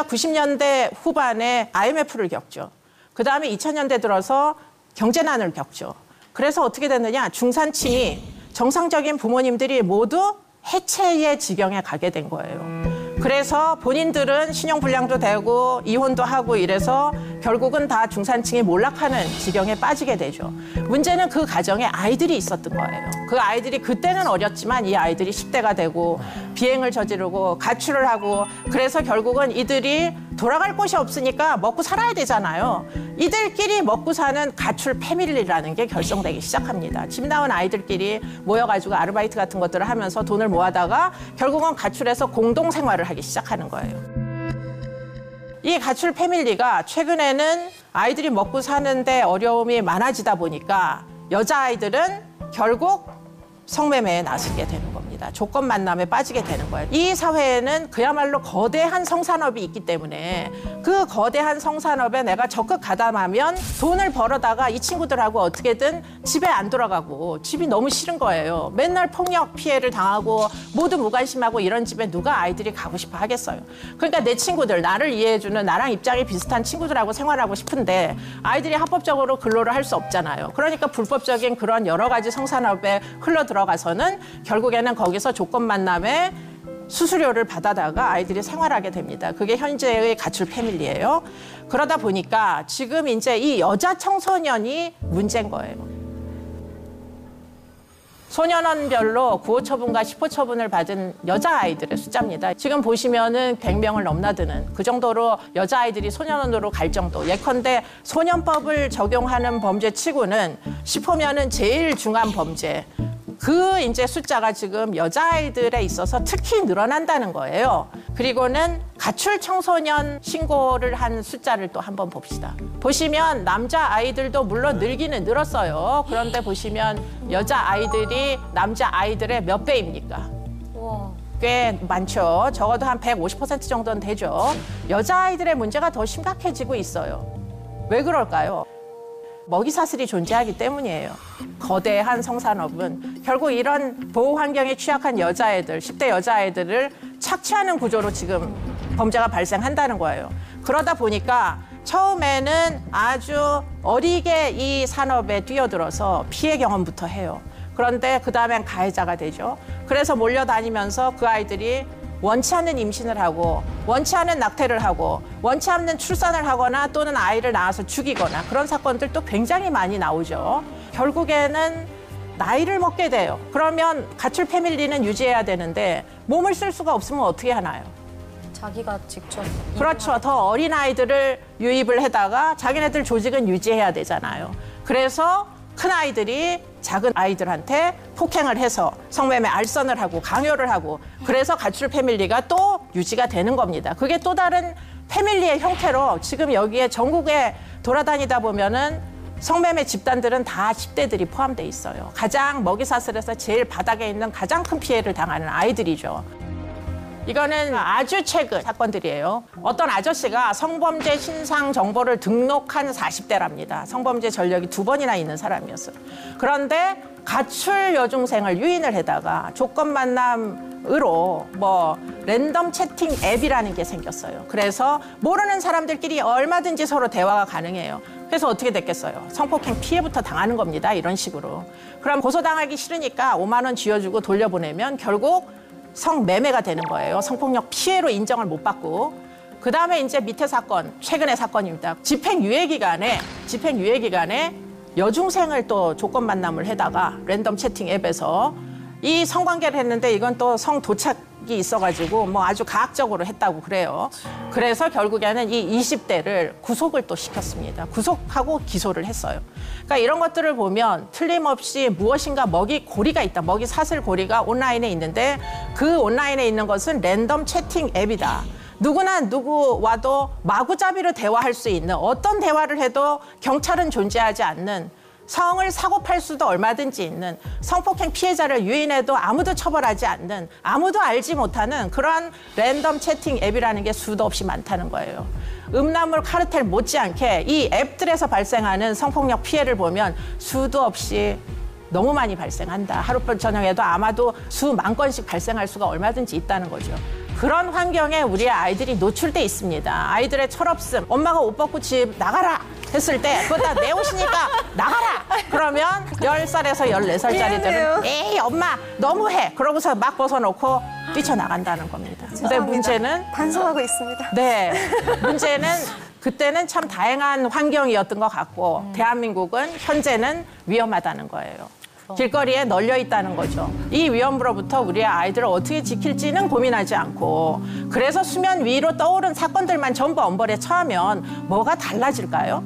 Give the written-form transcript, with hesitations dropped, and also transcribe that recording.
90년대 후반에 IMF를 겪죠. 그 다음에 2000년대 들어서 경제난을 겪죠. 그래서 어떻게 됐느냐. 중산층이 정상적인 부모님들이 모두 해체의 지경에 가게 된 거예요. 그래서 본인들은 신용불량도 되고 이혼도 하고 이래서 결국은 다 중산층이 몰락하는 지경에 빠지게 되죠. 문제는 그 가정에 아이들이 있었던 거예요. 그 아이들이 그때는 어렸지만 이 아이들이 10대가 되고 비행을 저지르고 가출을 하고 그래서 결국은 이들이 돌아갈 곳이 없으니까 먹고 살아야 되잖아요. 이들끼리 먹고 사는 가출 패밀리라는 게 결성되기 시작합니다. 집 나온 아이들끼리 모여가지고 아르바이트 같은 것들을 하면서 돈을 모아다가 결국은 가출해서 공동생활을 하기 시작하는 거예요. 이 가출 패밀리가 최근에는 아이들이 먹고 사는데 어려움이 많아지다 보니까 여자아이들은 결국 성매매에 나서게 되는 겁니다. 조건 만남에 빠지게 되는 거예요. 이 사회에는 그야말로 거대한 성산업이 있기 때문에 그 거대한 성산업에 내가 적극 가담하면 돈을 벌어다가 이 친구들하고 어떻게든 집에 안 돌아가고 집이 너무 싫은 거예요. 맨날 폭력 피해를 당하고 모두 무관심하고 이런 집에 누가 아이들이 가고 싶어 하겠어요. 그러니까 내 친구들, 나를 이해해주는 나랑 입장이 비슷한 친구들하고 생활하고 싶은데 아이들이 합법적으로 근로를 할 수 없잖아요. 그러니까 불법적인 그런 여러 가지 성산업에 흘러 들어가서는 결국에는 거기서 조건 만남에 수수료를 받아다가 아이들이 생활하게 됩니다. 그게 현재의 가출 패밀리예요. 그러다 보니까 지금 이제 이 여자 청소년이 문제인 거예요. 소년원별로 구호처분과 10호처분을 받은 여자아이들의 숫자입니다. 지금 보시면은 100명을 넘나드는 그 정도로 여자아이들이 소년원으로 갈 정도. 예컨대 소년법을 적용하는 범죄 치고는 10호면은 제일 중한 범죄. 그 이제 숫자가 지금 여자아이들에 있어서 특히 늘어난다는 거예요. 그리고는 가출 청소년 신고를 한 숫자를 또 한번 봅시다. 보시면 남자아이들도 물론 늘기는 늘었어요. 그런데 보시면 여자아이들이 남자아이들의 몇 배입니까? 꽤 많죠. 적어도 한 150% 정도는 되죠. 여자아이들의 문제가 더 심각해지고 있어요. 왜 그럴까요? 먹이사슬이 존재하기 때문이에요. 거대한 성산업은 결국 이런 보호 환경에 취약한 여자애들, 10대 여자애들을 착취하는 구조로 지금 범죄가 발생한다는 거예요. 그러다 보니까 처음에는 아주 어리게 이 산업에 뛰어들어서 피해 경험부터 해요. 그런데 그 다음엔 가해자가 되죠. 그래서 몰려다니면서 그 아이들이 원치 않는 임신을 하고 원치 않는 낙태를 하고 원치 않는 출산을 하거나 또는 아이를 낳아서 죽이거나 그런 사건들도 굉장히 많이 나오죠. 결국에는 나이를 먹게 돼요. 그러면 가출 패밀리는 유지해야 되는데 몸을 쓸 수가 없으면 어떻게 하나요? 자기가 직접. 그렇죠. 더 어린 아이들을 유입을 해다가 자기네들 조직은 유지해야 되잖아요. 그래서 큰 아이들이 작은 아이들한테 폭행을 해서 성매매 알선을 하고 강요를 하고 그래서 가출 패밀리가 또 유지가 되는 겁니다. 그게 또 다른 패밀리의 형태로 지금 여기에 전국에 돌아다니다 보면은 성매매 집단들은 다 10대들이 포함돼 있어요. 가장 먹이사슬에서 제일 바닥에 있는 가장 큰 피해를 당하는 아이들이죠. 이거는 아주 최근 사건들이에요. 어떤 아저씨가 성범죄 신상 정보를 등록한 40대랍니다. 성범죄 전력이 2번이나 있는 사람이었어요. 그런데 가출 여중생을 유인을 해다가 조건 만남으로 랜덤 채팅 앱이라는 게 생겼어요. 그래서 모르는 사람들끼리 얼마든지 서로 대화가 가능해요. 그래서 어떻게 됐겠어요? 성폭행 피해부터 당하는 겁니다. 이런 식으로. 그럼 고소당하기 싫으니까 5만 원 쥐어주고 돌려보내면 결국 성매매가 되는 거예요. 성폭력 피해로 인정을 못 받고. 그다음에 이제 밑에 사건, 최근의 사건입니다. 집행유예 기간에 여중생을 또 조건 만남을 해다가 랜덤 채팅 앱에서 이 성관계를 했는데 이건 또 성도착이 있어가지고 아주 가학적으로 했다고 그래요. 그래서 결국에는 이 20대를 구속을 또 시켰습니다. 구속하고 기소를 했어요. 그러니까 이런 것들을 보면 틀림없이 무엇인가 먹이 고리가 있다. 먹이 사슬 고리가 온라인에 있는데 그 온라인에 있는 것은 랜덤 채팅 앱이다. 누구나 누구와도 마구잡이로 대화할 수 있는 어떤 대화를 해도 경찰은 존재하지 않는 성을 사고팔 수도 얼마든지 있는 성폭행 피해자를 유인해도 아무도 처벌하지 않는 아무도 알지 못하는 그런 랜덤 채팅 앱이라는 게 수도 없이 많다는 거예요. 음란물 카르텔 못지않게 이 앱들에서 발생하는 성폭력 피해를 보면 수도 없이 너무 많이 발생한다. 하루 저녁에도 아마도 수만 건씩 발생할 수가 얼마든지 있다는 거죠. 그런 환경에 우리 아이들이 노출돼 있습니다. 아이들의 철없음, 엄마가 옷 벗고 집 나가라 했을 때 그거 다 내 옷이니까 나가라. 그러면 10살에서 14살짜리들은 에이 엄마 너무해. 그러고서 막 벗어놓고 뛰쳐나간다는 겁니다. 근데 문제는 반성하고 있습니다. 네, 문제는 그때는 참 다양한 환경이었던 것 같고 대한민국은 현재는 위험하다는 거예요. 길거리에 널려 있다는 거죠. 이 위험으로부터 우리의 아이들을 어떻게 지킬지는 고민하지 않고 그래서 수면 위로 떠오른 사건들만 전부 엄벌에 처하면 뭐가 달라질까요?